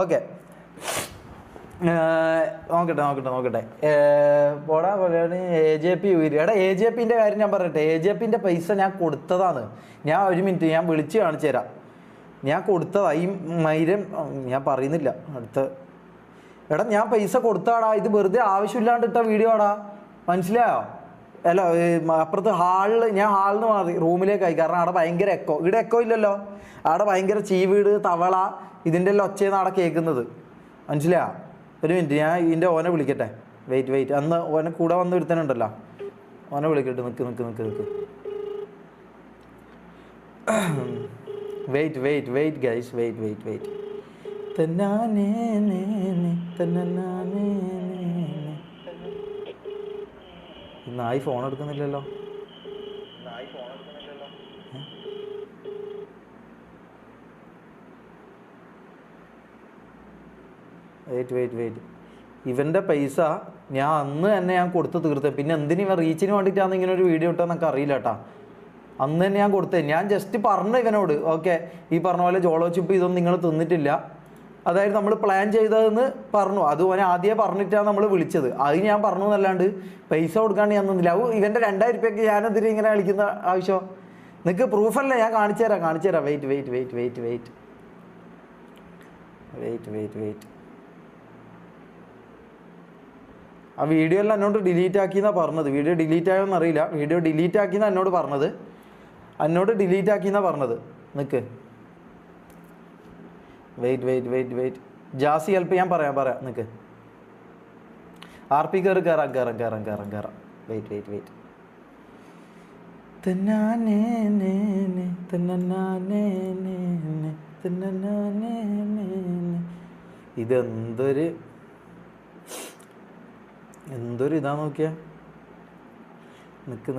Okay, നോക്കട്ടെ. പോടാ പോലെയാണ് AJP ഉയര്. എടാ AJPൻ്റെ കാര്യം ഞാൻ പറയട്ടെ. AJPൻ്റെ പൈസ ഞാൻ കൊടുത്തതാണ്. ഞാൻ ഒരു മിനിറ്റ് ഞാൻ വിളിച്ച് കാണിച്ചു തരാം. ഞാൻ കൊടുത്തതാ ഈ മൈരം. ഞാൻ പറയുന്നില്ല അടുത്ത. എടാ ഞാൻ പൈസ കൊടുത്താടാ. ഇത് വെറുതെ ആവശ്യമില്ലാണ്ട് ഇട്ട വീഡിയോ ആടാ, മനസ്സിലായോ? അല്ല, അപ്പുറത്ത് ഞാൻ ഹാളിൽ നിന്ന് മാറി റൂമിലേക്കായി. കാരണം അവിടെ ഭയങ്കര എക്കോ. ഇവിടെ എക്കോ ഇല്ലല്ലോ. അവിടെ ഭയങ്കര ചീവീട്, തവള, ഇതിൻ്റെ എല്ലാം ഒച്ചയെന്ന് അവിടെ കേൾക്കുന്നത്, മനസ്സിലായോ? ഒരു മിനിറ്റ്, ഞാൻ ഇതിൻ്റെ ഓനെ വിളിക്കട്ടെ. വെയിറ്റ്. അന്ന് ഓനെ കൂടെ വന്ന് ഒരുത്തനുണ്ടല്ലോ, ഓനെ വിളിക്കട്ടെ. നിൽക്ക്. Wait guys, wait. നായി ഫോൺ എടുക്കുന്നില്ലല്ലോ. വെയിറ്റ്. ഇവൻ്റെ പൈസ ഞാൻ അന്ന് തന്നെ ഞാൻ കൊടുത്ത് തീർത്തേ. പിന്നെ എന്തിനും ഇവൻ റീച്ചിന് വേണ്ടിയിട്ടാണ് ഇങ്ങനെ ഒരു വീഡിയോ ഇട്ടെന്നൊക്കെ അറിയില്ല കേട്ടാ. അന്ന് തന്നെ ഞാൻ കൊടുത്തേ. ഞാൻ ജസ്റ്റ് പറഞ്ഞു ഇവനോട്, ഓക്കെ ഈ പറഞ്ഞ പോലെ ജോളോ ചിപ്പ് ഇതൊന്നും നിങ്ങൾ തിന്നിട്ടില്ല, അതായത് നമ്മൾ പ്ലാൻ ചെയ്തതെന്ന് പറഞ്ഞു. അത് ഓനെ ആദ്യമേ പറഞ്ഞിട്ടാണ് നമ്മൾ വിളിച്ചത്. അത് ഞാൻ പറഞ്ഞു എന്നല്ലാണ്ട് പൈസ കൊടുക്കാണ്ട് ഞാൻ നിന്നില്ല. ഇവൻ്റെ 2000 രൂപയ്ക്ക് ഞാനെന്തിനും ഇങ്ങനെ കളിക്കുന്ന ആവശ്യം? നിനക്ക് പ്രൂഫല്ലേ? ഞാൻ കാണിച്ചു തരാം. വെയിറ്റ്. ആ വീഡിയോ എല്ലാം എന്നോട് ഡിലീറ്റ് ആക്കിയെന്നാണ് പറഞ്ഞത്. വീഡിയോ ഡിലീറ്റ് ആയോന്ന് അറിയില്ല. വീഡിയോ ഡിലീറ്റ് ആക്കിയെന്നാണ് എന്നോട് പറഞ്ഞത്. നിൽക്ക്, വെയിറ്റ്. ജാസി ഹെൽപ്പ് ഞാൻ പറയാം. നിൽക്ക്. RP കയറാം. വെയിറ്റ്. എന്തൊരു ഇതാ നോക്കിയ. നിക്ക്.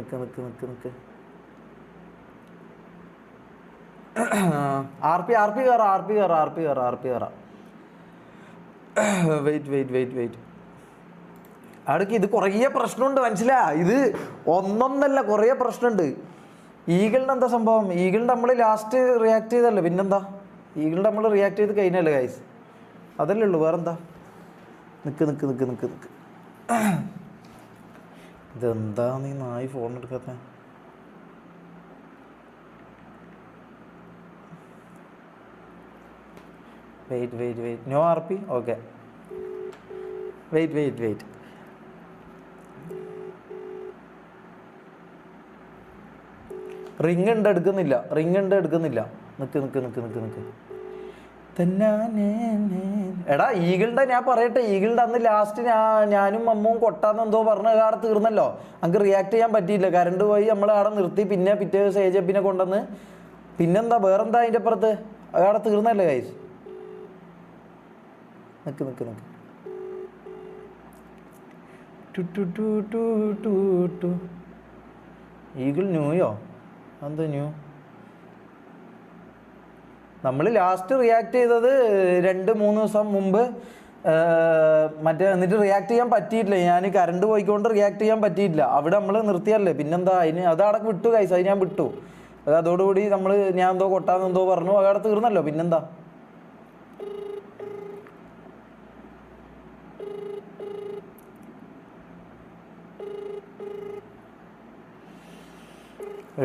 RP കയറാം. വെയിറ്റ്. അവിടേക്ക് ഇത് കുറേ പ്രശ്നമുണ്ട്, മനസ്സിലാ? ഇത് ഒന്നൊന്നല്ല, കുറേ പ്രശ്നമുണ്ട്. ഈഗിളിൻ്റെ എന്താ സംഭവം? ഈഗിളിൻ്റെ നമ്മൾ ലാസ്റ്റ് റിയാക്ട് ചെയ്തല്ലേ, പിന്നെന്താ? ഈഗിളിൻ്റെ നമ്മൾ റിയാക്ട് ചെയ്ത് കഴിഞ്ഞല്ലേ ഗൈസ്? അതല്ലേ ഉള്ളൂ, വേറെന്താ? നിക്ക്. ഇതെന്താ നീ നായി ഫോൺ എടുക്കാത്ത? Wait. No RP. Okay, wait. Ring ഉണ്ട് എടുക്കുന്നില്ല. നിക്ക്. എടാ ഈഗിളിൻ്റെ ഞാൻ പറയട്ടെ. ഈഗിളിൻ്റെ അന്ന് ലാസ്റ്റ് ഞാനും അമ്മും കൊട്ടാന്ന് എന്തോ പറഞ്ഞ അവിടെ തീർന്നല്ലോ. നമുക്ക് റിയാക്ട് ചെയ്യാൻ പറ്റിയില്ല, കറണ്ട് പോയി. നമ്മൾ അവിടെ നിർത്തി. പിന്നെ പിറ്റേ ദിവസം AJPനെ കൊണ്ടുവന്ന്. പിന്നെന്താ വേറെന്താ അതിൻ്റെ അപ്പുറത്ത്? അവിടെ തീർന്നല്ലേ ഗൈസ്? നിക്ക്. ഈഗിൾ ന്യൂയോ? എന്താ ന്യൂ? നമ്മൾ ലാസ്റ്റ് റിയാക്ട് ചെയ്തത് 2-3 ദിവസം മുമ്പ്. എന്നിട്ട് റിയാക്ട് ചെയ്യാൻ പറ്റിയിട്ടില്ല. ഞാൻ കറണ്ട് പോയിക്കൊണ്ട് റിയാക്ട് ചെയ്യാൻ പറ്റിയിട്ടില്ല. അവിടെ നമ്മൾ നിർത്തിയല്ലേ. പിന്നെന്താ അത് അവിടെ വിട്ടു ഗൈസ്. അത് ഞാൻ വിട്ടു. അതോടുകൂടി ഞാൻ എന്തോ കൊട്ടാന്നെന്തോ പറഞ്ഞു. അത് അവിടെ തീർന്നല്ലോ. പിന്നെന്താ?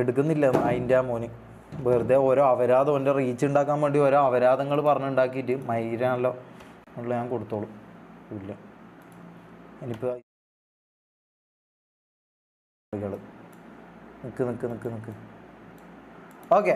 എടുക്കുന്നില്ല അതിൻ്റെ ആ മോന്. വെറുതെ ഓരോ അപരാധം, എൻ്റെ റീച്ച് ഉണ്ടാക്കാൻ വേണ്ടി ഓരോ അപരാധങ്ങൾ പറഞ്ഞുണ്ടാക്കിയിട്ട് മൈരാണല്ലോ ഉള്ള ഞാൻ കൊടുത്തോളും. ഇല്ല ഇനിയിപ്പോൾ നിക്ക്. ഓക്കെ.